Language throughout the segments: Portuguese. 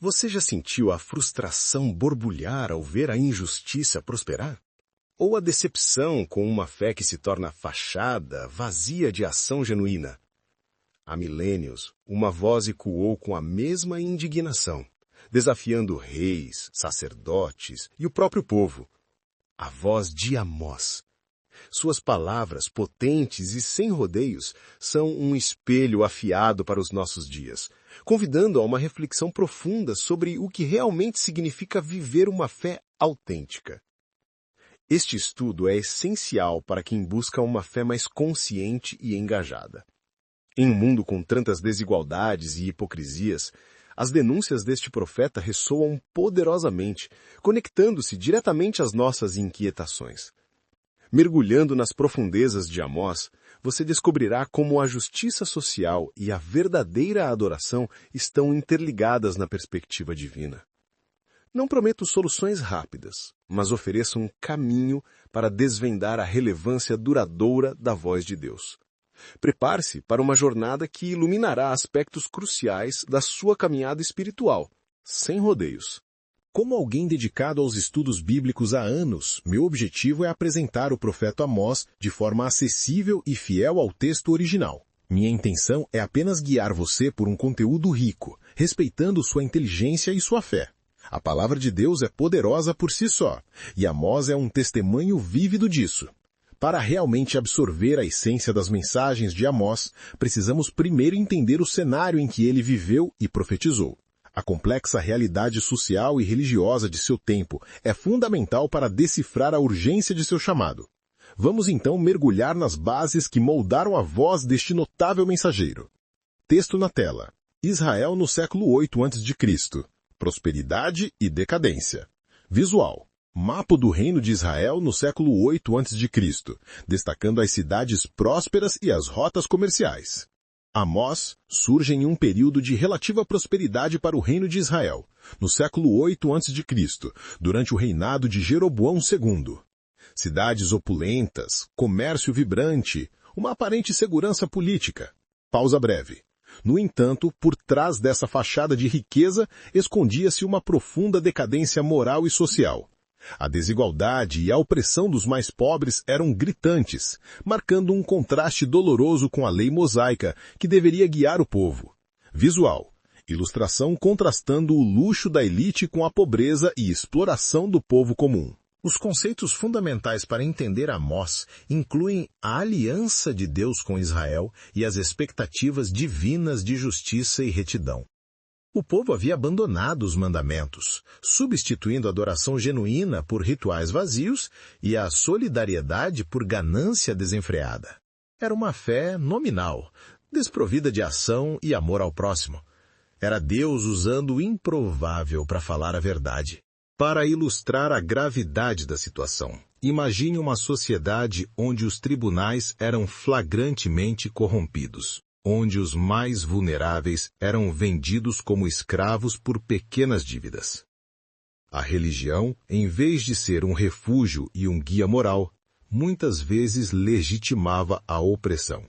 Você já sentiu a frustração borbulhar ao ver a injustiça prosperar? Ou a decepção com uma fé que se torna fachada, vazia de ação genuína? Há milênios, uma voz ecoou com a mesma indignação, desafiando reis, sacerdotes e o próprio povo. A voz de Amós. Suas palavras, potentes e sem rodeios, são um espelho afiado para os nossos dias, convidando a uma reflexão profunda sobre o que realmente significa viver uma fé autêntica. Este estudo é essencial para quem busca uma fé mais consciente e engajada. Em um mundo com tantas desigualdades e hipocrisias, as denúncias deste profeta ressoam poderosamente, conectando-se diretamente às nossas inquietações. Mergulhando nas profundezas de Amós, você descobrirá como a justiça social e a verdadeira adoração estão interligadas na perspectiva divina. Não prometo soluções rápidas, mas ofereço um caminho para desvendar a relevância duradoura da voz de Deus. Prepare-se para uma jornada que iluminará aspectos cruciais da sua caminhada espiritual, sem rodeios. Como alguém dedicado aos estudos bíblicos há anos, meu objetivo é apresentar o profeta Amós de forma acessível e fiel ao texto original. Minha intenção é apenas guiar você por um conteúdo rico, respeitando sua inteligência e sua fé. A palavra de Deus é poderosa por si só, e Amós é um testemunho vívido disso. Para realmente absorver a essência das mensagens de Amós, precisamos primeiro entender o cenário em que ele viveu e profetizou. A complexa realidade social e religiosa de seu tempo é fundamental para decifrar a urgência de seu chamado. Vamos então mergulhar nas bases que moldaram a voz deste notável mensageiro. Texto na tela. Israel no século 8 a.C. Prosperidade e decadência. Visual. Mapa do reino de Israel no século 8 a.C., destacando as cidades prósperas e as rotas comerciais. Amós surge em um período de relativa prosperidade para o reino de Israel, no século 8 a.C., durante o reinado de Jeroboão II. Cidades opulentas, comércio vibrante, uma aparente segurança política. Pausa breve. No entanto, por trás dessa fachada de riqueza, escondia-se uma profunda decadência moral e social. A desigualdade e a opressão dos mais pobres eram gritantes, marcando um contraste doloroso com a lei mosaica, que deveria guiar o povo. Visual. Ilustração contrastando o luxo da elite com a pobreza e exploração do povo comum. Os conceitos fundamentais para entender Amós incluem a aliança de Deus com Israel e as expectativas divinas de justiça e retidão. O povo havia abandonado os mandamentos, substituindo a adoração genuína por rituais vazios e a solidariedade por ganância desenfreada. Era uma fé nominal, desprovida de ação e amor ao próximo. Era Deus usando o improvável para falar a verdade. Para ilustrar a gravidade da situação, imagine uma sociedade onde os tribunais eram flagrantemente corrompidos, onde os mais vulneráveis eram vendidos como escravos por pequenas dívidas. A religião, em vez de ser um refúgio e um guia moral, muitas vezes legitimava a opressão.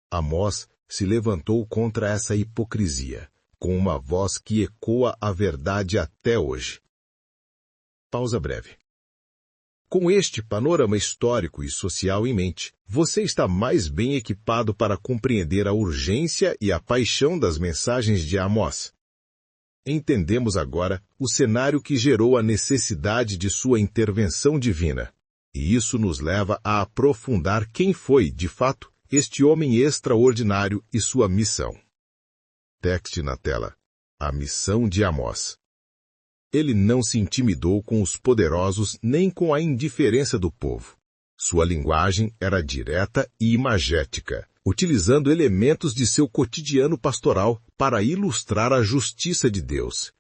Amós se levantou contra essa hipocrisia, com uma voz que ecoa a verdade até hoje. Pausa breve. Com este panorama histórico e social em mente, você está mais bem equipado para compreender a urgência e a paixão das mensagens de Amós. Entendemos agora o cenário que gerou a necessidade de sua intervenção divina, e isso nos leva a aprofundar quem foi, de fato, este homem extraordinário e sua missão. Texto na tela. A missão de Amós. Ele não se intimidou com os poderosos nem com a indiferença do povo. Sua linguagem era direta e imagética, utilizando elementos de seu cotidiano pastoral para ilustrar a justiça de Deus.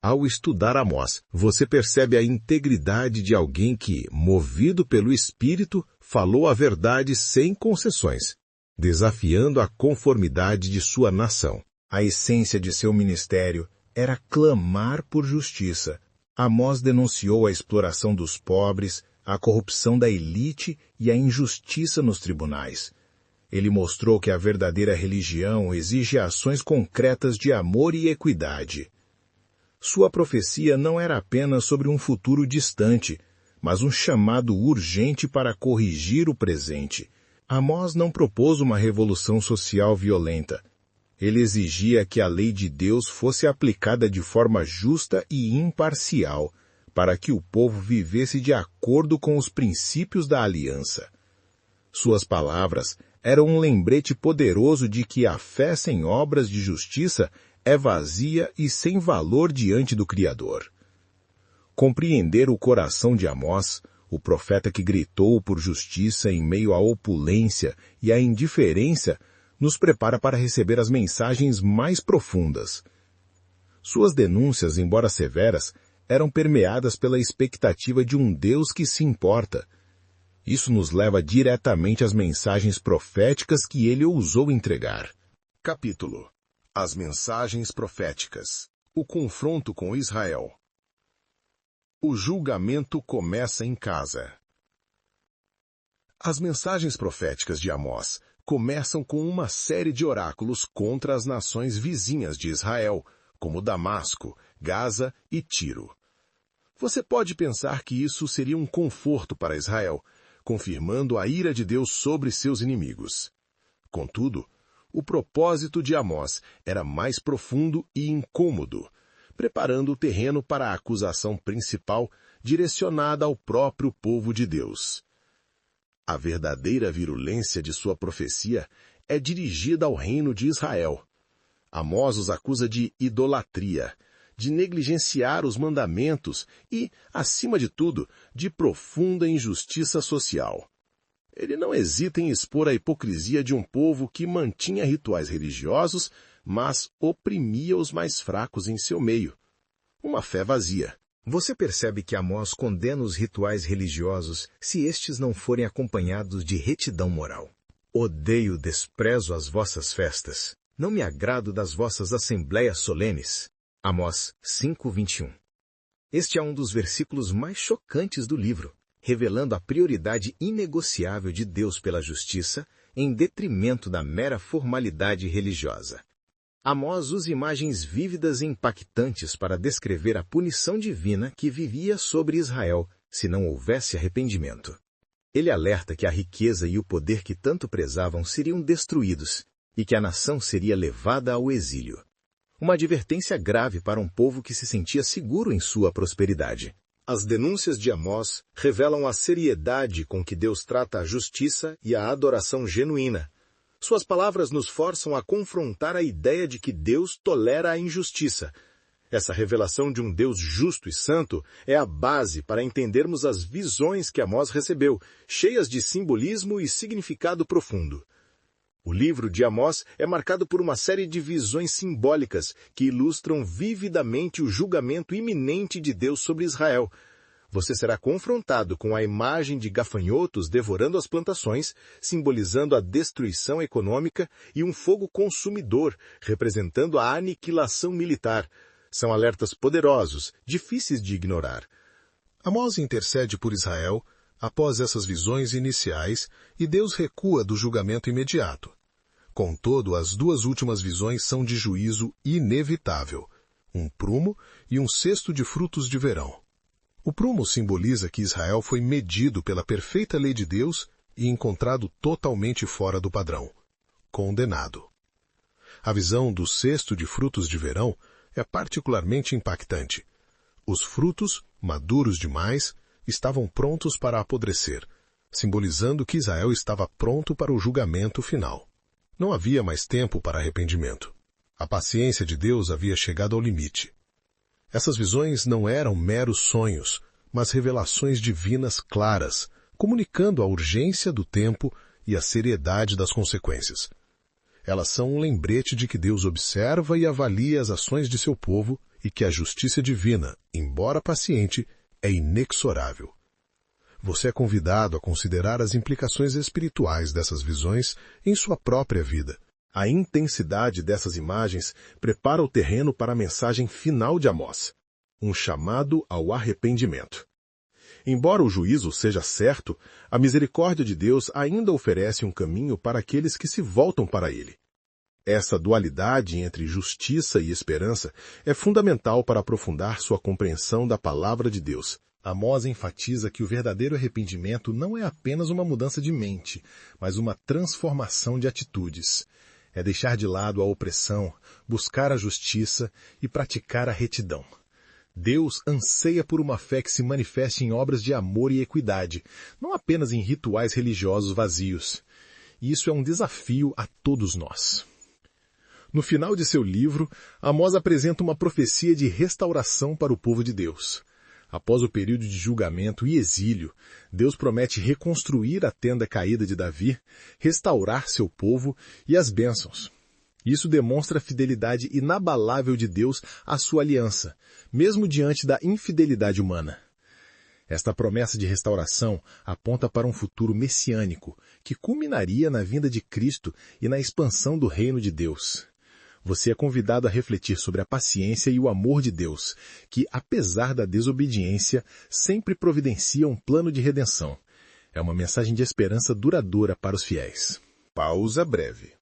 Ao estudar Amós, você percebe a integridade de alguém que, movido pelo Espírito, falou a verdade sem concessões, desafiando a conformidade de sua nação. A essência de seu ministério era clamar por justiça. Amós denunciou a exploração dos pobres, a corrupção da elite e a injustiça nos tribunais. Ele mostrou que a verdadeira religião exige ações concretas de amor e equidade. Sua profecia não era apenas sobre um futuro distante, mas um chamado urgente para corrigir o presente. Amós não propôs uma revolução social violenta. Ele exigia que a lei de Deus fosse aplicada de forma justa e imparcial, para que o povo vivesse de acordo com os princípios da aliança. Suas palavras eram um lembrete poderoso de que a fé sem obras de justiça é vazia e sem valor diante do Criador. Compreender o coração de Amós, o profeta que gritou por justiça em meio à opulência e à indiferença, nos prepara para receber as mensagens mais profundas. Suas denúncias, embora severas, eram permeadas pela expectativa de um Deus que se importa. Isso nos leva diretamente às mensagens proféticas que ele ousou entregar. Capítulo: As mensagens proféticas. O confronto com Israel. O julgamento começa em casa. As mensagens proféticas de Amós começam com uma série de oráculos contra as nações vizinhas de Israel, como Damasco, Gaza e Tiro. Você pode pensar que isso seria um conforto para Israel, confirmando a ira de Deus sobre seus inimigos. Contudo, o propósito de Amós era mais profundo e incômodo, preparando o terreno para a acusação principal direcionada ao próprio povo de Deus. A verdadeira virulência de sua profecia é dirigida ao reino de Israel. Amós os acusa de idolatria, de negligenciar os mandamentos e, acima de tudo, de profunda injustiça social. Ele não hesita em expor a hipocrisia de um povo que mantinha rituais religiosos, mas oprimia os mais fracos em seu meio. Uma fé vazia. Você percebe que Amós condena os rituais religiosos se estes não forem acompanhados de retidão moral. Odeio, desprezo as vossas festas. Não me agrado das vossas assembleias solenes. Amós 5:21. Este é um dos versículos mais chocantes do livro, revelando a prioridade inegociável de Deus pela justiça em detrimento da mera formalidade religiosa. Amós usa imagens vívidas e impactantes para descrever a punição divina que vivia sobre Israel se não houvesse arrependimento. Ele alerta que a riqueza e o poder que tanto prezavam seriam destruídos e que a nação seria levada ao exílio. Uma advertência grave para um povo que se sentia seguro em sua prosperidade. As denúncias de Amós revelam a seriedade com que Deus trata a justiça e a adoração genuína. Suas palavras nos forçam a confrontar a ideia de que Deus tolera a injustiça. Essa revelação de um Deus justo e santo é a base para entendermos as visões que Amós recebeu, cheias de simbolismo e significado profundo. O livro de Amós é marcado por uma série de visões simbólicas que ilustram vividamente o julgamento iminente de Deus sobre Israel. Você será confrontado com a imagem de gafanhotos devorando as plantações, simbolizando a destruição econômica, e um fogo consumidor, representando a aniquilação militar. São alertas poderosos, difíceis de ignorar. Amós intercede por Israel após essas visões iniciais e Deus recua do julgamento imediato. Contudo, as duas últimas visões são de juízo inevitável, um prumo e um cesto de frutos de verão. O prumo simboliza que Israel foi medido pela perfeita lei de Deus e encontrado totalmente fora do padrão, condenado. A visão do cesto de frutos de verão é particularmente impactante. Os frutos, maduros demais, estavam prontos para apodrecer, simbolizando que Israel estava pronto para o julgamento final. Não havia mais tempo para arrependimento. A paciência de Deus havia chegado ao limite. Essas visões não eram meros sonhos, mas revelações divinas claras, comunicando a urgência do tempo e a seriedade das consequências. Elas são um lembrete de que Deus observa e avalia as ações de seu povo e que a justiça divina, embora paciente, é inexorável. Você é convidado a considerar as implicações espirituais dessas visões em sua própria vida. A intensidade dessas imagens prepara o terreno para a mensagem final de Amós, um chamado ao arrependimento. Embora o juízo seja certo, a misericórdia de Deus ainda oferece um caminho para aqueles que se voltam para ele. Essa dualidade entre justiça e esperança é fundamental para aprofundar sua compreensão da palavra de Deus. Amós enfatiza que o verdadeiro arrependimento não é apenas uma mudança de mente, mas uma transformação de atitudes. É deixar de lado a opressão, buscar a justiça e praticar a retidão. Deus anseia por uma fé que se manifeste em obras de amor e equidade, não apenas em rituais religiosos vazios. E isso é um desafio a todos nós. No final de seu livro, Amós apresenta uma profecia de restauração para o povo de Deus. Após o período de julgamento e exílio, Deus promete reconstruir a tenda caída de Davi, restaurar seu povo e as bênçãos. Isso demonstra a fidelidade inabalável de Deus à sua aliança, mesmo diante da infidelidade humana. Esta promessa de restauração aponta para um futuro messiânico, que culminaria na vinda de Cristo e na expansão do reino de Deus. Você é convidado a refletir sobre a paciência e o amor de Deus, que, apesar da desobediência, sempre providencia um plano de redenção. É uma mensagem de esperança duradoura para os fiéis. Pausa breve.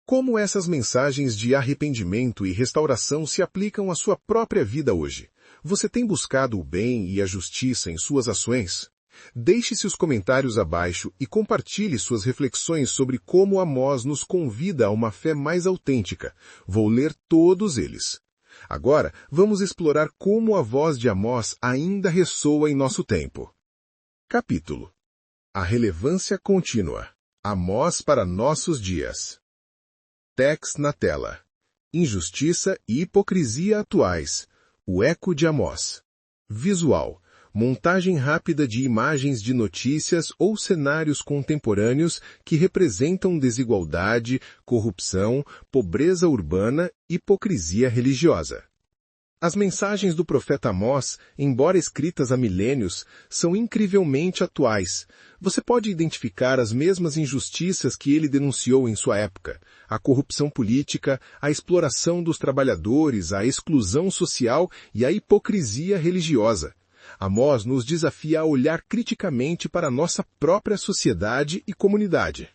Como essas mensagens de arrependimento e restauração se aplicam à sua própria vida hoje? Você tem buscado o bem e a justiça em suas ações? Deixe seus comentários abaixo e compartilhe suas reflexões sobre como Amós nos convida a uma fé mais autêntica. Vou ler todos eles. Agora, vamos explorar como a voz de Amós ainda ressoa em nosso tempo. Capítulo: A relevância contínua. Amós para nossos dias. Text na tela. Injustiça e hipocrisia atuais. O eco de Amós. Visual. Montagem rápida de imagens de notícias ou cenários contemporâneos que representam desigualdade, corrupção, pobreza urbana e hipocrisia religiosa. As mensagens do profeta Amós, embora escritas há milênios, são incrivelmente atuais. Você pode identificar as mesmas injustiças que ele denunciou em sua época: a corrupção política, a exploração dos trabalhadores, a exclusão social e a hipocrisia religiosa. Amós nos desafia a olhar criticamente para a nossa própria sociedade e comunidade.